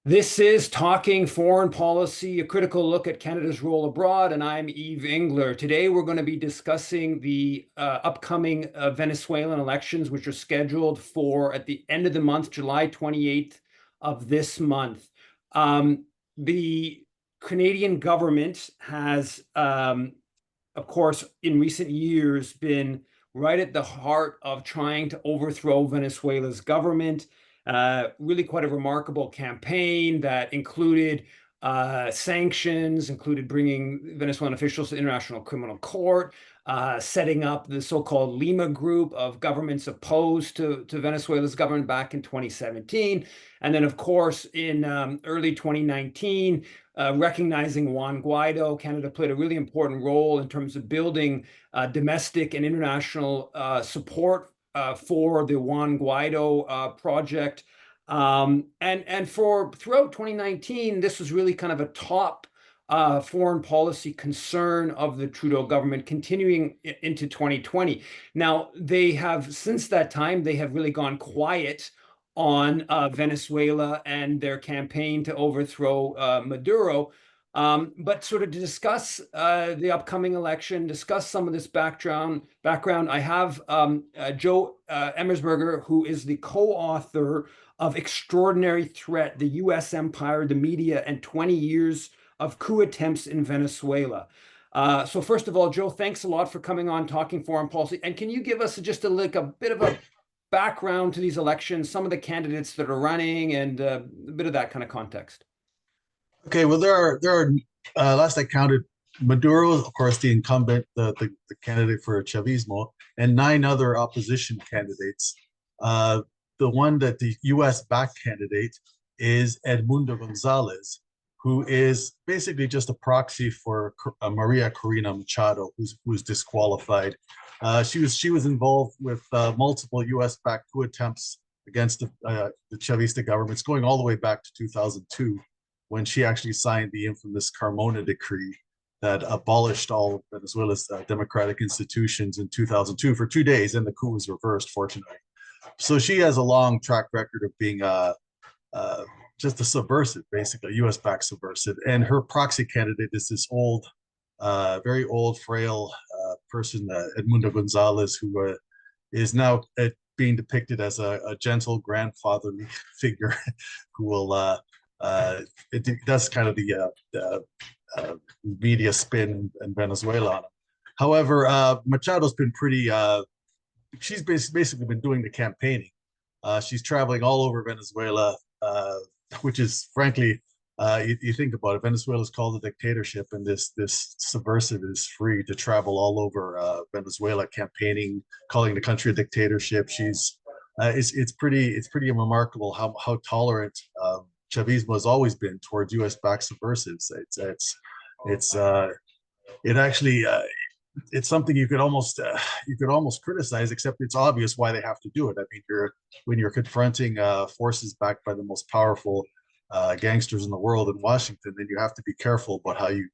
This is Talking Foreign Policy, a critical look at Canada's role abroad, and I'm Yves Engler. Today, we're going to be discussing the upcoming Venezuelan elections, which are scheduled for at the end of the month, July 28th of this month. The Canadian government has, of course, in recent years, been right at the heart of trying to overthrow Venezuela's government. Really quite a remarkable campaign that included sanctions, included bringing Venezuelan officials to the International Criminal Court, setting up the so-called Lima group of governments opposed to Venezuela's government back in 2017. And then, of course, in early 2019, recognizing Juan Guaido, Canada played a really important role in terms of building domestic and international support for the Juan Guaido project. And for throughout 2019, this was really kind of a top foreign policy concern of the Trudeau government, continuing into 2020. Now, they have, since that time, they have really gone quiet on Venezuela and their campaign to overthrow Maduro. But sort of to discuss the upcoming election, discuss some of this background, I have Joe Emersberger, who is the co-author of Extraordinary Threat, the U.S. Empire, the Media, and 20 Years of Coup Attempts in Venezuela. So first of all, Joe, thanks a lot for coming on Talking Foreign Policy. And can you give us just a bit of a background to these elections, some of the candidates that are running, and a bit of that kind of context? Okay, well, there are last I counted, Maduro, of course, the incumbent, the candidate for Chavismo, and nine other opposition candidates. The one that the U.S. backed candidate is Edmundo Gonzalez, who is basically just a proxy for Maria Corina Machado, who's disqualified. She was involved with multiple U.S. backed coup attempts against the Chavista governments, going all the way back to 2002, when she actually signed the infamous Carmona decree that abolished all of Venezuela's democratic institutions in 2002 for 2 days, and the coup was reversed, fortunately. So she has a long track record of being uh, just a subversive, basically, a US-backed subversive. And her proxy candidate is this old, very old, frail person, Edmundo Gonzalez, who is now being depicted as a gentle grandfatherly figure who will that's kind of the media spin in Venezuela on him. However, Machado's been pretty. She's basically been doing the campaigning. She's traveling all over Venezuela, which is frankly, you think about it, Venezuela is called a dictatorship, and this subversive is free to travel all over Venezuela, campaigning, calling the country a dictatorship. It's pretty remarkable how tolerant Chavismo has always been towards U.S. backed subversives. It's it actually it's something you could almost criticize, except it's obvious why they have to do it. I mean, when you're confronting forces backed by the most powerful gangsters in the world in Washington, then you have to be careful about how you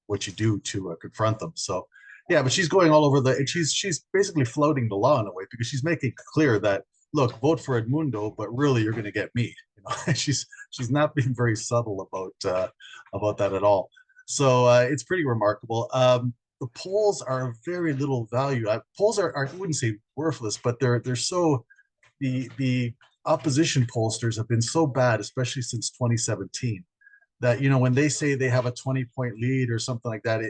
what you do to confront them. So yeah, but she's going all over and she's basically floating the law in a way, because she's making clear that, look, vote for Edmundo, but really you're going to get me. She's not being very subtle about that at all. So it's pretty remarkable. The polls are of very little value. Polls are, I wouldn't say worthless, but they're so, the opposition pollsters have been so bad, especially since 2017, that when they say they have a 20-point lead or something like that,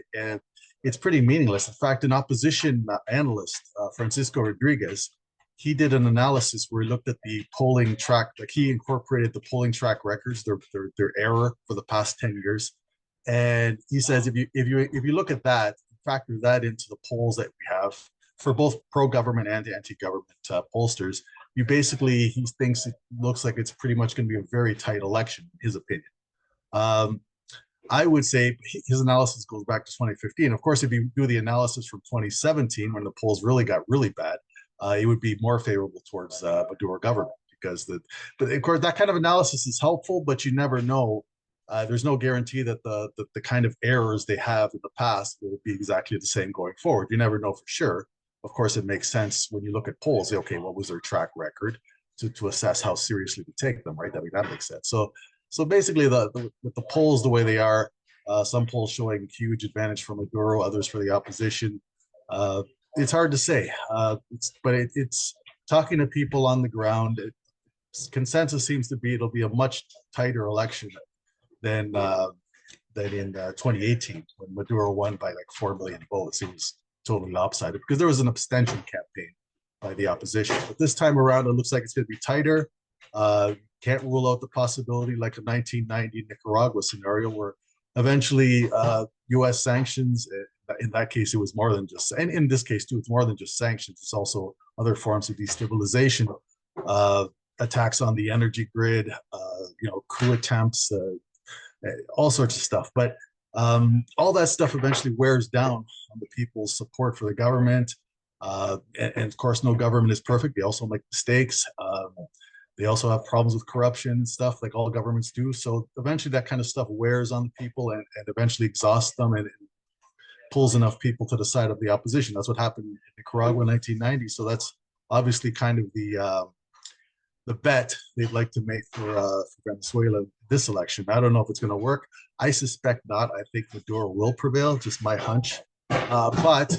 it's pretty meaningless. In fact, an opposition analyst, Francisco Rodriguez, he did an analysis where he looked at the polling track, like he incorporated the polling track records, their error for the past 10 years. And he says if you look at that, factor that into the polls that we have for both pro-government and anti-government pollsters, he thinks it looks like it's pretty much going to be a very tight election, in his opinion. Um, I would say his analysis goes back to 2015. Of course, if you do the analysis from 2017, when the polls really got really bad, it would be more favorable towards Maduro government, but of course that kind of analysis is helpful, but you never know. There's no guarantee that the kind of errors they have in the past will be exactly the same going forward. You never know for sure. Of course, it makes sense when you look at polls. Say, okay, what was their track record to assess how seriously to take them, right? I mean, that makes sense. So basically, with the polls the way they are, some polls showing huge advantage for Maduro, others for the opposition. Uh, it's hard to say, it's talking to people on the ground. Consensus seems to be it'll be a much tighter election than in 2018 when Maduro won by like 4 million votes. It was totally lopsided because there was an abstention campaign by the opposition. But this time around, it looks like it's going to be tighter. Can't rule out the possibility like a 1990 Nicaragua scenario where eventually U.S. sanctions, in that case, it was more than just, and in this case too, it's more than just sanctions. It's also other forms of destabilization, attacks on the energy grid, coup attempts, all sorts of stuff. But all that stuff eventually wears down on the people's support for the government. And of course, no government is perfect. They also make mistakes. They also have problems with corruption and stuff like all governments do. So eventually that kind of stuff wears on the people and eventually exhausts them and pulls enough people to the side of the opposition. That's what happened in Nicaragua in 1990. So that's obviously kind of the bet they'd like to make for Venezuela this election. I don't know if it's going to work. I suspect not. I think Maduro will prevail, just my hunch. But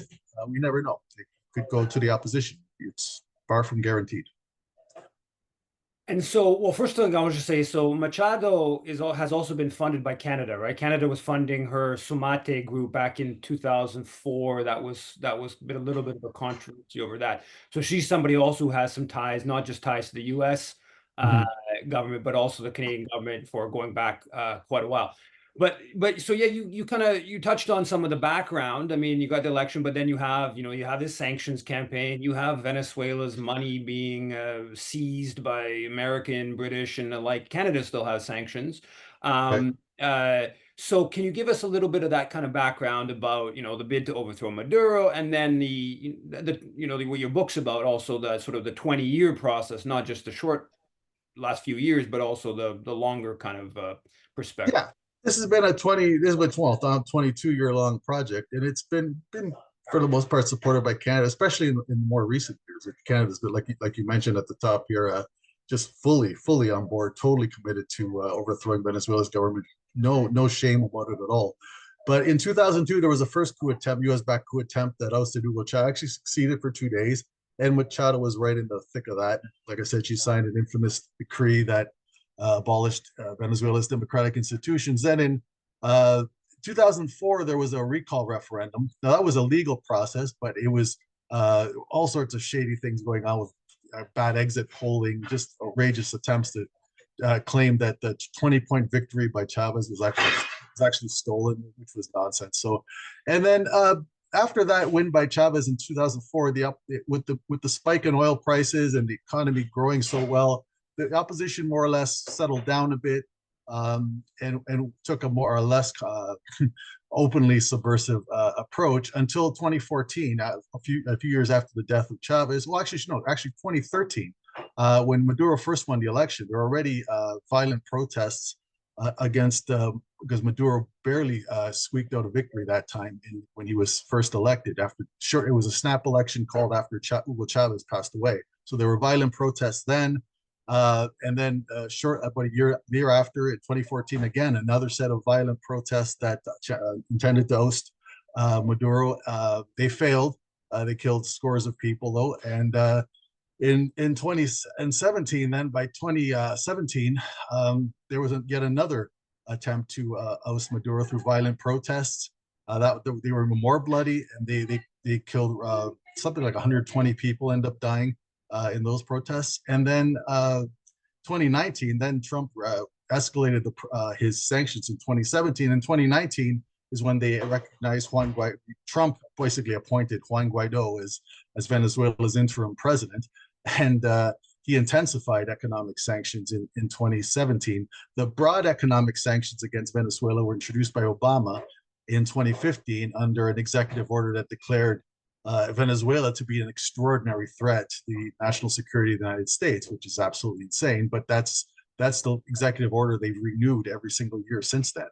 we never know. It could go to the opposition. It's far from guaranteed. And so, well, first thing I want to say, so Machado has also been funded by Canada, right? Canada was funding her Sumate group back in 2004. That was been a little bit of a controversy over that. So she's somebody also who has some ties, not just ties to the U.S. Uh, Mhm. government, but also the Canadian government for going back quite a while. But so yeah, you kind of you touched on some of the background. I mean, you got the election, but then you have this sanctions campaign. You have Venezuela's money being seized by American, British, and the like. Canada still has sanctions. Okay. So can you give us a little bit of that kind of background about the bid to overthrow Maduro, and then what your book's about, also the sort of the 20-year process, not just the short last few years, but also the longer kind of perspective. Yeah, this has been 12, 22-year long project, and it's been for the most part supported by Canada, especially in more recent years. Canada's been like you mentioned at the top here, just fully on board, totally committed to overthrowing Venezuela's government. No shame about it at all. But in 2002, there was a first coup attempt, U.S.-backed coup attempt that ousted Hugo Chavez. Actually succeeded for 2 days, and Machado was right in the thick of that. Like I said, she signed an infamous decree that abolished Venezuela's democratic institutions. Then in 2004, there was a recall referendum. Now, that was a legal process, but it was all sorts of shady things going on with bad exit polling, just outrageous attempts to claim that the 20-point victory by Chavez was actually stolen, which was nonsense. So, and then after that win by Chavez in 2004, with the spike in oil prices and the economy growing so well, the opposition more or less settled down a bit, and took a more or less openly subversive approach until 2014, a few years after the death of Chavez. Well, actually, no, actually 2013, when Maduro first won the election. There were already violent protests against because Maduro barely squeaked out a victory that time when he was first elected. It was a snap election called after Hugo Chavez passed away. So there were violent protests then. And then about a year after, in 2014, again, another set of violent protests that intended to oust Maduro. They failed. They killed scores of people, though. And in 2017, then by 2017, there was yet another attempt to oust Maduro through violent protests. They were more bloody, and they killed something like 120 people, end up dying in those protests. And then 2019, then Trump escalated his sanctions in 2017. In 2019 is when they recognized Juan Guaido. Trump basically appointed Juan Guaido as Venezuela's interim president, and he intensified economic sanctions in 2017. The broad economic sanctions against Venezuela were introduced by Obama in 2015 under an executive order that declared Venezuela to be an extraordinary threat to the national security of the United States, which is absolutely insane. But that's the executive order they've renewed every single year since then.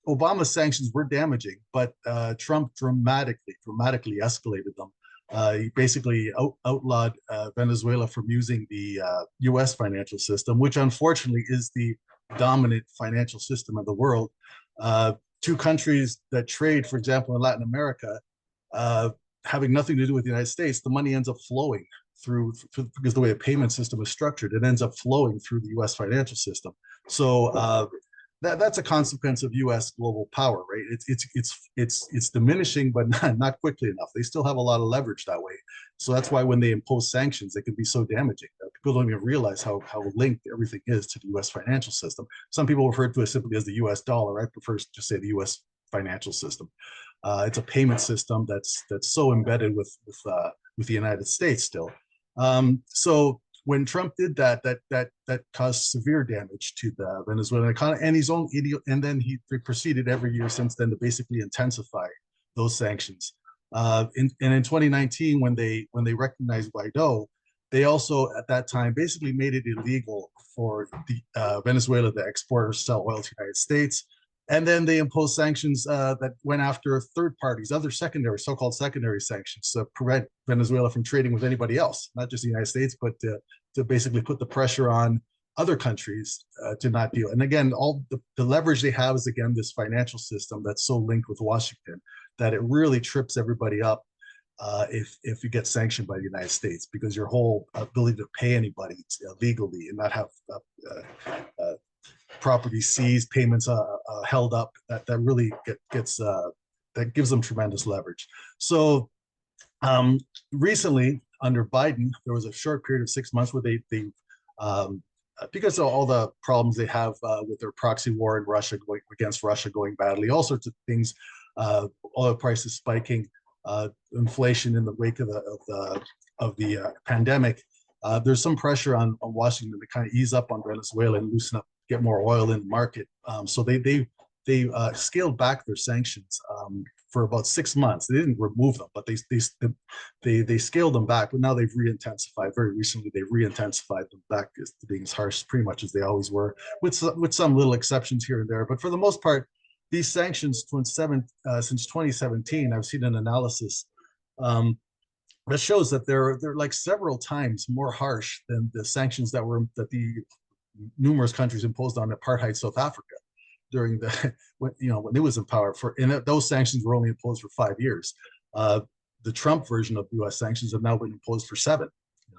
Obama's sanctions were damaging, but Trump dramatically escalated them He basically outlawed Venezuela from using the U.S. financial system, which unfortunately is the dominant financial system of the world. Two countries that trade, for example, in Latin America, uh, having nothing to do with the United States, the money ends up flowing through because the way the payment system is structured, it ends up flowing through the U.S. financial system. So that's a consequence of U.S. global power, right? It's diminishing, but not quickly enough. They still have a lot of leverage that way. So that's why when they impose sanctions, they can be so damaging. People don't even realize how linked everything is to the U.S. financial system. Some people refer to it simply as the U.S. dollar. I prefer to just say the U.S. financial system. It's a payment system that's so embedded with the United States still. So when Trump did that, that caused severe damage to the Venezuelan economy and his own and then he proceeded every year since then to basically intensify those sanctions. And in 2019, when they recognized Guaido, they also at that time basically made it illegal for the Venezuela to export or sell oil to the United States. And then they imposed sanctions that went after third parties, other secondary, so-called secondary sanctions to prevent Venezuela from trading with anybody else, not just the United States, but to basically put the pressure on other countries to not deal. And again, all the leverage they have is, again, this financial system that's so linked with Washington that it really trips everybody up if you get sanctioned by the United States, because your whole ability to pay anybody legally and not have property seized, payments held up, that really gets that gives them tremendous leverage. So recently under Biden, there was a short period of 6 months where they because of all the problems they have with their proxy war in Russia against Russia going badly, all sorts of things, oil prices spiking, inflation in the wake of the pandemic. There's some pressure on Washington to kind of ease up on Venezuela and loosen up, get more oil in the market. So they scaled back their sanctions for about 6 months. They didn't remove them, but they scaled them back. But now they've re-intensified. Very recently, they re-intensified them back to being as harsh, pretty much as they always were, with some little exceptions here and there. But for the most part, these sanctions since 2017, I've seen an analysis that shows that they're like several times more harsh than the sanctions that the numerous countries imposed on apartheid South Africa during when it was in power. And those sanctions were only imposed for 5 years. The Trump version of U.S. sanctions have now been imposed for 7.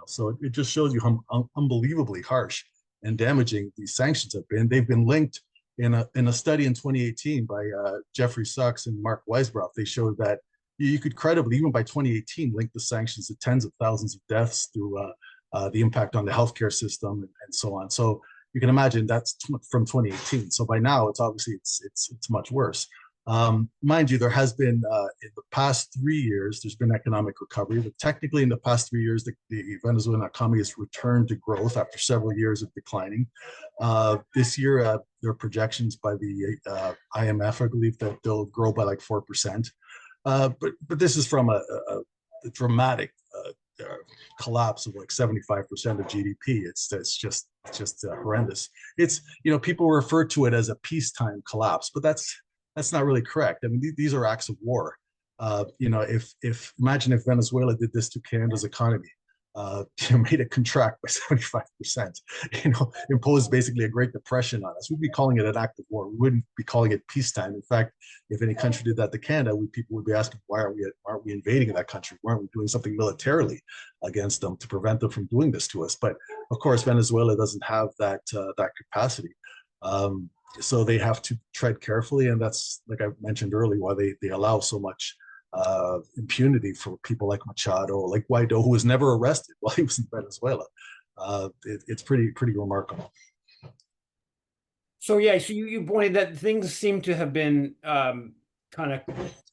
So it just shows you how unbelievably harsh and damaging these sanctions have been. They've been linked in a study in 2018 by Jeffrey Sachs and Mark Weisbrot. They showed that you could credibly, even by 2018, link the sanctions to tens of thousands of deaths through the impact on the healthcare system and so on. So you can imagine that's from 2018. So by now, it's obviously it's much worse. Mind you, there has been in the past 3 years, there's been economic recovery. But technically, in the past 3 years, the Venezuelan economy has returned to growth after several years of declining. This year, there are projections by the IMF, I believe, that they'll grow by like 4%. But this is from a dramatic collapse of like 75% of GDP. It's just horrendous. It's people refer to it as a peacetime collapse, but that's not really correct. I mean, these are acts of war. If imagine if Venezuela did this to Canada's economy, made it contract by 75%, imposed basically a Great Depression on us. We'd be calling it an act of war. We wouldn't be calling it peacetime. In fact, if any country did that to Canada, people would be asking, why aren't we invading that country? Why aren't we doing something militarily against them to prevent them from doing this to us? But of course, Venezuela doesn't have that capacity. So they have to tread carefully, and that's, like I mentioned earlier, why they allow so much impunity for people like Machado, like Guaido, who was never arrested while he was in Venezuela. It's pretty remarkable. So yeah, so you pointed that things seem to have been kind of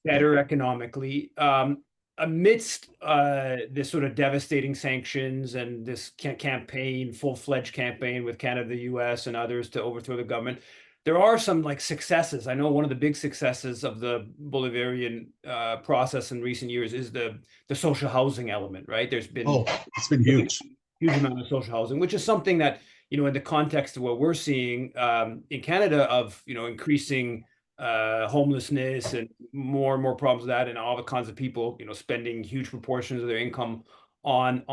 better economically amidst this sort of devastating sanctions and this campaign, full-fledged campaign with Canada, the U.S., and others to overthrow the government. There are some like successes. I know one of the big successes of the Bolivarian process in recent years is the social housing element, right? There's been it's been huge amount of social housing, which is something that in the context of what we're seeing in Canada of increasing homelessness and more problems with that, and all the kinds of people, spending huge proportions of their income on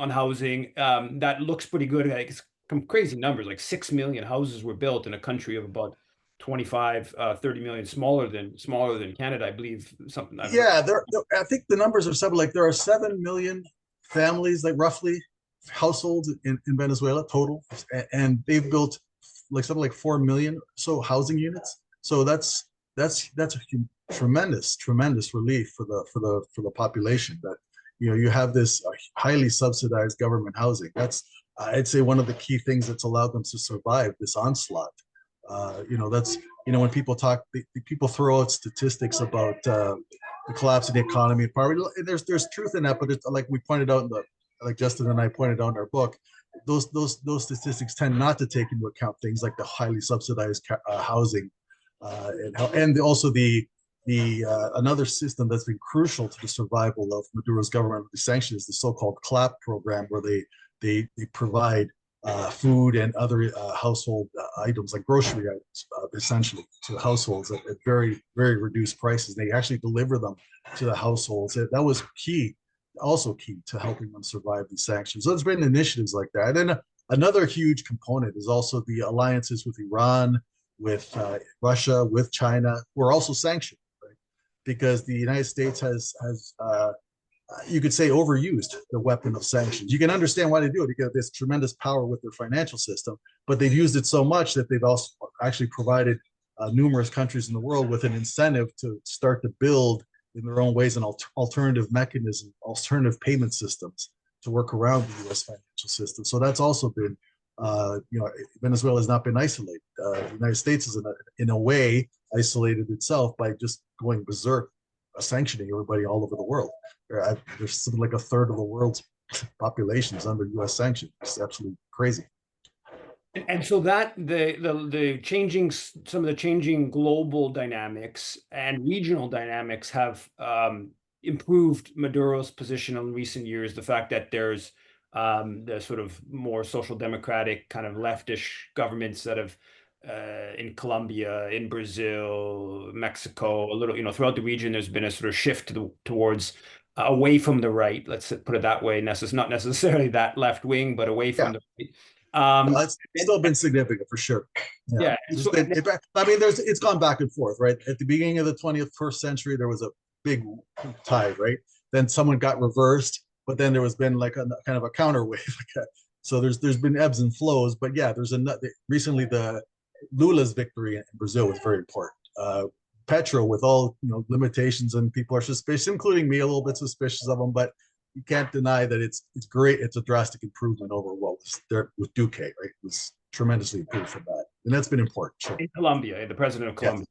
housing. That looks pretty good. Like, it's some crazy numbers, like 6 million houses were built in a country of about 25, 30 million, smaller than Canada, I believe. Something I've heard. Yeah, I think the numbers are something like there are 7 million families, like roughly households in Venezuela total, and they've built like something like 4 million so housing units. So that's a tremendous relief for the population that you have this highly subsidized government housing. That's I'd say one of the key things that's allowed them to survive this onslaught. That's when people talk, people throw out statistics about the collapse of the economy. Probably there's truth in that, but it's like we pointed out like Justin and I pointed out in our book, those statistics tend not to take into account things like the highly subsidized housing, and also the another system that's been crucial to the survival of Maduro's government with the sanctions is the so-called CLAP program, where they provide food and other household items like grocery items, essentially to households at very, very reduced prices. They actually deliver them to the households. That was also key to helping them survive these sanctions. So there's been initiatives like that. And then another huge component is also the alliances with Iran, with Russia, with China, who are also sanctioned, right? Because the United States has you could say overused the weapon of sanctions. You can understand why they do it because there's tremendous power with their financial system, but they've used it so much that they've also actually provided numerous countries in the world with an incentive to start to build in their own ways an alternative mechanism, alternative payment systems to work around the U.S. financial system. So that's also been, Venezuela has not been isolated. The United States is in a way isolated itself by just going berserk, sanctioning everybody all over the world. There's something like a third of the world's population is under U.S. sanctions. It's absolutely crazy. And so that the changing some of the changing global dynamics and regional dynamics have improved Maduro's position in recent years. The fact that there's the sort of more social democratic kind of leftish governments that have in Colombia, in Brazil, Mexico, a little, throughout the region, there's been a sort of shift towards away from the right. Let's put it that way. Not necessarily that left wing, but away from Yeah, the right. Um, it's still been significant for sure. Yeah, yeah. there's been. I mean, it's gone back and forth, right? At the beginning of the 21st century, there was a big tide, right? Then someone got reversed, but then there was been like a kind of a counter wave. So there's been ebbs and flows, but yeah, there's another. Recently, the Lula's victory in Brazil was very important. Petro, with all limitations, and people are suspicious, including me, a little bit suspicious of him, but you can't deny that it's great. It's a drastic improvement over what was there with Duque, right? It was tremendously improved from that, and that's been important. Sure. In Colombia, the president of Yes, Colombia.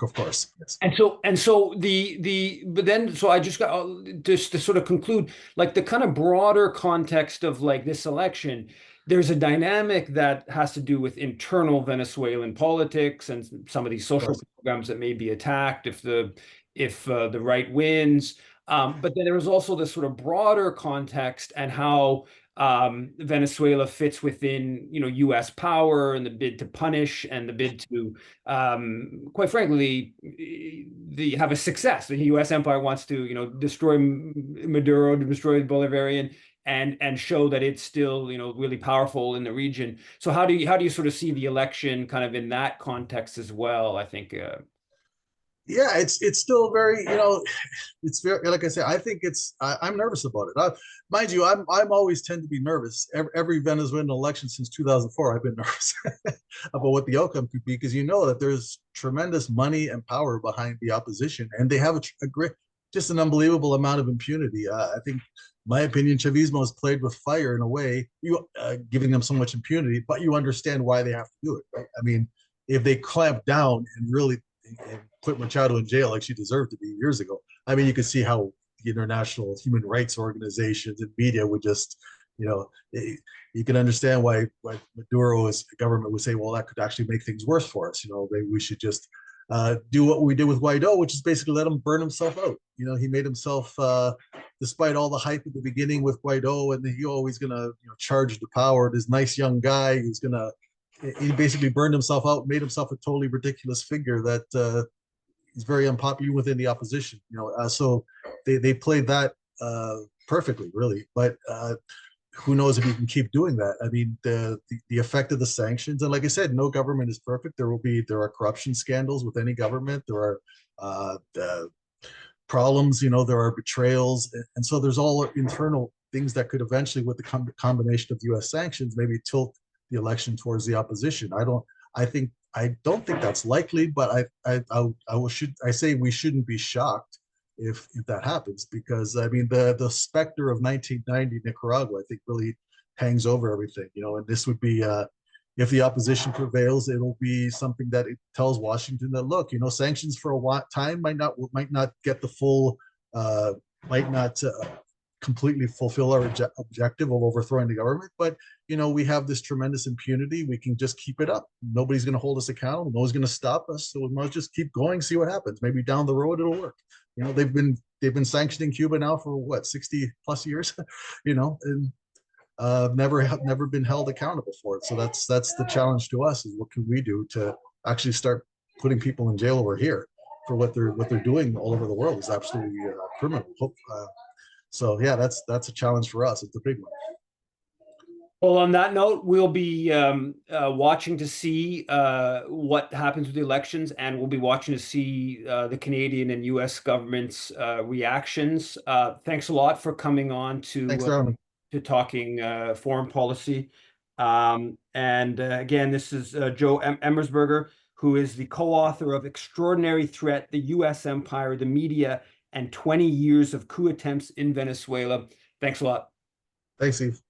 of course. Yes. And so but then so I just got just to sort of conclude, like, the kind of broader context of like this election. There's a dynamic that has to do with internal Venezuelan politics and some of these Of social course. programs that may be attacked if the right wins. But then there is also this sort of broader context and how Venezuela fits within, U.S. power and the bid to punish and the bid to, quite frankly, have a success. The U.S. empire wants to, destroy Maduro, to destroy the Bolivarian, and show that it's still, really powerful in the region. So how do you sort of see the election kind of in that context as well? I think. Yeah, it's still very, it's very, like I said, I think I'm nervous about it. Mind you, I'm always tend to be nervous. Every Venezuelan election since 2004, I've been nervous about what the outcome could be, because that there's tremendous money and power behind the opposition, and they have a great, just an unbelievable amount of impunity. I think, my opinion, Chavismo has played with fire in a way, giving them so much impunity, but you understand why they have to do it, right? I mean, if they clamp down and really and put Machado in jail like she deserved to be years ago, I mean, you could see how the international human rights organizations and media would just, you can understand why Maduro's government would say, well, that could actually make things worse for us. Maybe we should just do what we did with Guaido, which is basically let him burn himself out. He made himself, despite all the hype at the beginning with Guaido, and he always going to charge the power, this nice young guy who's going to he basically burned himself out, made himself a totally ridiculous figure that is very unpopular within the opposition. So they played that perfectly, really. But who knows if you can keep doing that? I mean, the effect of the sanctions, and like I said, no government is perfect. There are corruption scandals with any government. There are problems. There are betrayals, and so there's all internal things that could eventually, with the combination of U.S. sanctions, maybe tilt the election towards the opposition. I don't think that's likely, but I say we shouldn't be shocked if that happens, because I mean the specter of 1990 Nicaragua, I think, really hangs over everything, and this would be if the opposition prevails, it'll be something that it tells Washington that, look, sanctions for a time might not get the full might not completely fulfill our objective of overthrowing the government, but we have this tremendous impunity. We can just keep it up. Nobody's going to hold us accountable. Nobody's going to stop us. So we must just keep going, see what happens. Maybe down the road it'll work. They've been sanctioning Cuba now for what, 60 plus years, and never been held accountable for it. So that's the challenge to us, is what can we do to actually start putting people in jail over here for what they're doing all over the world is absolutely criminal. So yeah, that's a challenge for us. It's a big one. Well, on that note, we'll be watching to see what happens with the elections, and we'll be watching to see the Canadian and U.S. government's reactions. Thanks a lot for coming on Thanks for having me. to talking foreign policy. And again, this is Joe Emersberger, who is the co-author of Extraordinary Threat: The U.S. Empire, the Media, and 20 Years of Coup Attempts in Venezuela. Thanks a lot. Thanks, Steve.